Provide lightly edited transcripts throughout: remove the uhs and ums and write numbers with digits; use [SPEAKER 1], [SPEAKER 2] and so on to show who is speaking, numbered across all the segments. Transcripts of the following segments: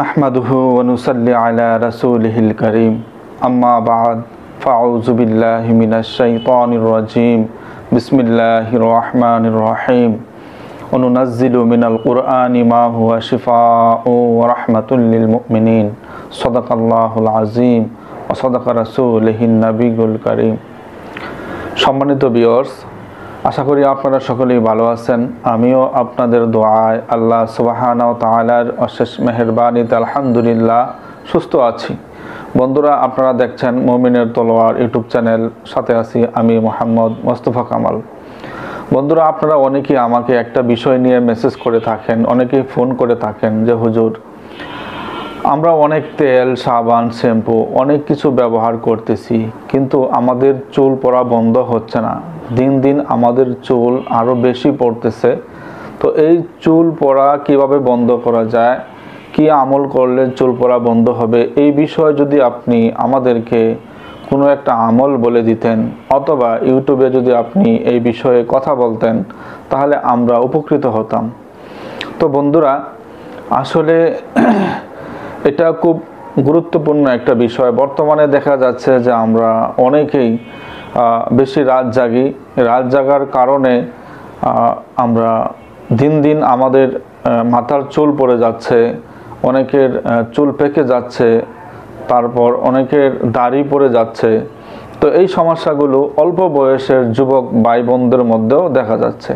[SPEAKER 1] নাহমাদুহু ওয়া নুসাল্লি আলা রাসূলিহিল কারীম আম্মা বা'দ ফাআউযু বিল্লাহি মিনাশ শাইতানির রাজীম বিসমিল্লাহির রাহমানির রাহিম ওয়া নুনাজ্জিলু মিনাল কুরআনি মা হুয়া শিফাa'un ওয়া রাহমাতুল লিল মুমিনিন সাদাকাল্লাহুল আযীম ওয়া সাদাকা রাসূলুহুন নাবিয়্যুল কারীম। সম্মানিত ভিউয়ার্স, আশা করি আপনারা সকলেই ভালো আছেন। আমিও আপনাদের দোয়ায় আল্লাহ সুবহানাহু ওয়া তাআলার অশেষ মেহেরবানিতে আলহামদুলিল্লাহ সুস্থ আছি। বন্ধুরা, আপনারা দেখছেন মুমিনের তলোয়ার ইউটিউব চ্যানেল, সাথে আছি আমি মোহাম্মদ মোস্তফা কামাল। বন্ধুরা, আপনারা অনেকেই আমাকে একটা বিষয় নিয়ে মেসেজ করে থাকেন, অনেকেই ফোন করে থাকেন যে হুজুর, আমরা অনেক তেল, সাবান, শ্যাম্পু অনেক কিছু ব্যবহার করতেছি, কিন্তু আমাদের চুল পড়া বন্ধ হচ্ছে না। দিন দিন আমাদের চুল আরও বেশি পড়তেছে। তো এই চুল পড়া কিভাবে বন্ধ করা যায়, কি আমল করলে চুল পড়া বন্ধ হবে, এই বিষয়ে যদি আপনি আমাদেরকে কোনো একটা আমল বলে দিতেন, অথবা ইউটিউবে যদি আপনি এই বিষয়ে কথা বলতেন, তাহলে আমরা উপকৃত হতাম। তো বন্ধুরা, আসলে এটা খুব গুরুত্বপূর্ণ একটা বিষয়। বর্তমানে দেখা যাচ্ছে যে আমরা অনেকেই বেশি রাত জাগি। রাত জাগার কারণে আমরা দিন দিন আমাদের মাথার চুল পড়ে যাচ্ছে, অনেকের চুল পেকে যাচ্ছে, তারপর অনেকের দাড়ি পড়ে যাচ্ছে। তো এই সমস্যাগুলো অল্প বয়সের যুবক ভাই বোনদের মধ্যেও দেখা যাচ্ছে।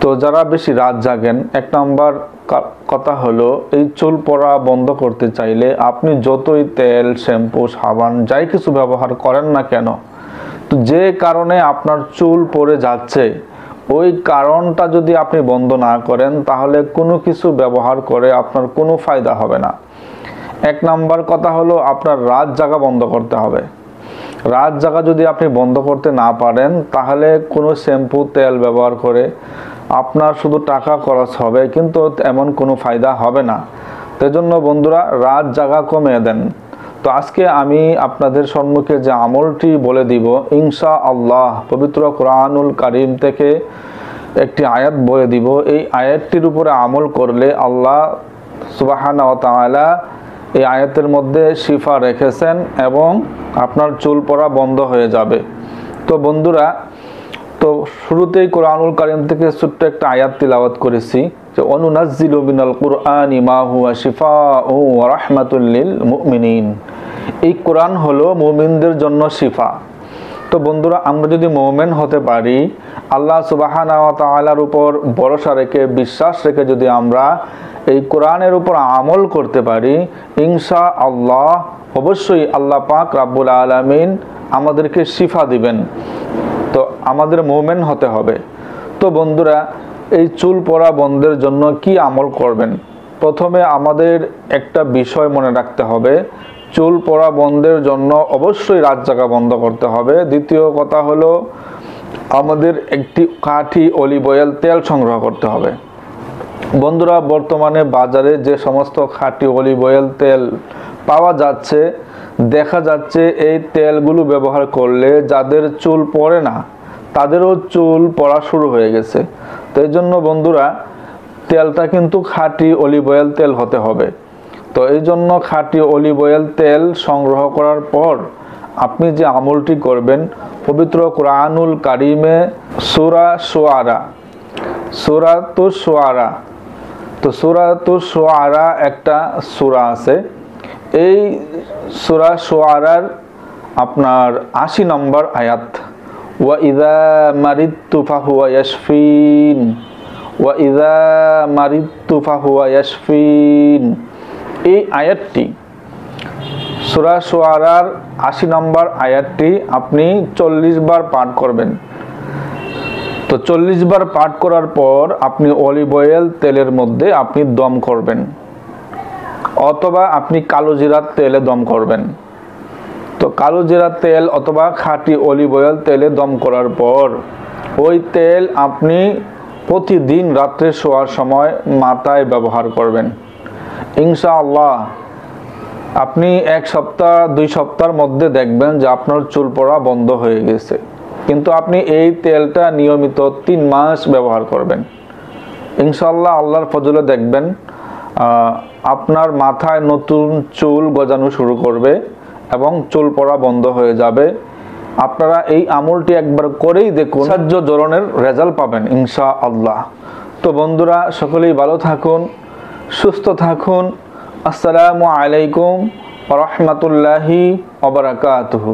[SPEAKER 1] তো যারা বেশি রাত জাগেন, এক নাম্বার কথা হলো, এই চুল পড়া বন্ধ করতে চাইলে আপনি যতই তেল, শ্যাম্পু, সাবান যাই কিছু ব্যবহার করেন না কেন, তো যে কারণে আপনার চুল পড়ে যাচ্ছে ওই কারণটা যদি আপনি বন্ধ না করেন, তাহলে কোনো কিছু ব্যবহার করে আপনার কোনো ফায়দা হবে না। এক নাম্বার কথা হলো, আপনার রাত জাগা বন্ধ করতে হবে। রাত জাগা যদি আপনি বন্ধ করতে না পারেন, তাহলে কোনো শ্যাম্পু, তেল ব্যবহার করে আপনার শুধু টাকা খরচ হবে, কিন্তু এমন কোনো ফায়দা হবে না। সেজন্য বন্ধুরা, রাত জাগা কমিয়ে দেন। তো আজকে আমি আপনাদের সম্মুখে যে আমলটি বলে দিব, ইনশাআল্লাহ পবিত্র কোরআনুল কারীম থেকে একটি আয়াত বলে দিব। এই আয়াতটির উপরে আমল করলে আল্লাহ সুবহানাহু ওয়া তাআলা এই আয়াতের মধ্যে শিফা রেখেছেন এবং আপনার চুল পড়া বন্ধ হয়ে যাবে। তো বন্ধুরা, তো শুরুতেই কোরআনুল কারীম থেকে ছোট্ট একটা আয়াত তিলাওয়াত করেছি যে অনুনাজ্জিলু মিনাল কুরআনি মা হুয়া শিফাa'un ওয়া রাহমাতুল লিল মুমিনিন। এই কোরআন হলো মুমিনদের জন্য শিফা। তো বন্ধুরা, আমরা যদি মুমিন হতে পারি, আল্লাহ সুবহানাহু ওয়া তাআলার উপর ভরসা রেখে, বিশ্বাস রেখে যদি আমরা এই কোরআনের উপর আমল করতে পারি, ইনশাআল্লাহ অবশ্যই আল্লাহ পাক রাব্বুল আলামিন আমাদেরকে শিফা দিবেন। তো আমাদের মুমিন হতে হবে। তো বন্ধুরা, এই চুল পড়া বন্ধের জন্য কি আমল করবেন? প্রথমে আমাদের একটা বিষয় মনে রাখতে হবে, চুল পড়া বন্ধের জন্য অবশ্যই রাত জাগা বন্ধ করতে হবে। দ্বিতীয় কথা হলো, আমাদের একটি খাঁটি অলিভ অয়েল তেল সংগ্রহ করতে হবে। বন্ধুরা, বর্তমানে বাজারে যে সমস্ত খাঁটি অলিভ অয়েল তেল পাওয়া যাচ্ছে, দেখা যাচ্ছে এই তেলগুলো ব্যবহার করলে যাদের চুল পড়ে না তাদেরও চুল পড়া শুরু হয়ে গেছে। তো এই জন্য বন্ধুরা, তেলটা কিন্তু খাঁটি অলিভ অয়েল তেল হতে হবে। তো এই জন্য খাঁটি অলিভ অয়েল তেল সংগ্রহ করার পর আপনি যে আমলটি করবেন, পবিত্র কোরআনুল কারীমে সূরাতুশ শুআরা, তো সূরাতুশ শুআরা একটা সূরা আছে। এই সূরা শুআরার আপনার 80 নম্বর আয়াত, ওয়া ইযা মারিদতু ফাহুয়া ইয়াশফিন, ওয়া ইযা মারিদতু ফাহুয়া ইয়াশফিন। এই আয়াতটি, সূরা শুআরার 80 নম্বর আয়াতটি আপনি 40 বার পাঠ করবেন। তো 40 বার পাঠ করার পর আপনি অলিভ অয়েল তেলের মধ্যে আপনি দম করবেন, অথবা আপনি কালো জিরার তেলে দম করবেন। তো কালো জিরার তেল অথবা খাঁটি অলিভ অয়েল তেলে দম করার পর ওই তেল আপনি প্রতিদিন রাত্রে শোয়ার সময় মাথায় ব্যবহার করবেন। ইনশাআল্লাহ আপনি 1 সপ্তাহ 2 সপ্তাহের মধ্যে দেখবেন যে আপনার চুল পড়া বন্ধ হয়ে গেছে। কিন্তু আপনি এই তেলটা নিয়মিত 3 মাস ব্যবহার করবেন। ইনশাআল্লাহ আল্লাহর ফজলে দেখবেন আপনার মাথায় নতুন চুল গজানো শুরু করবে এবং চুল পড়া বন্ধ হয়ে যাবে। আপনারা এই আমলটি একবার করেই দেখুন, সাহায্য ধরনের রেজাল্ট পাবেন ইনশাআল্লাহ। তো বন্ধুরা, সকলেই ভালো থাকুন, সুস্থ থাকুন। আসসালামু আলাইকুম ওয়া রাহমাতুল্লাহি ওয়া বারাকাতুহু।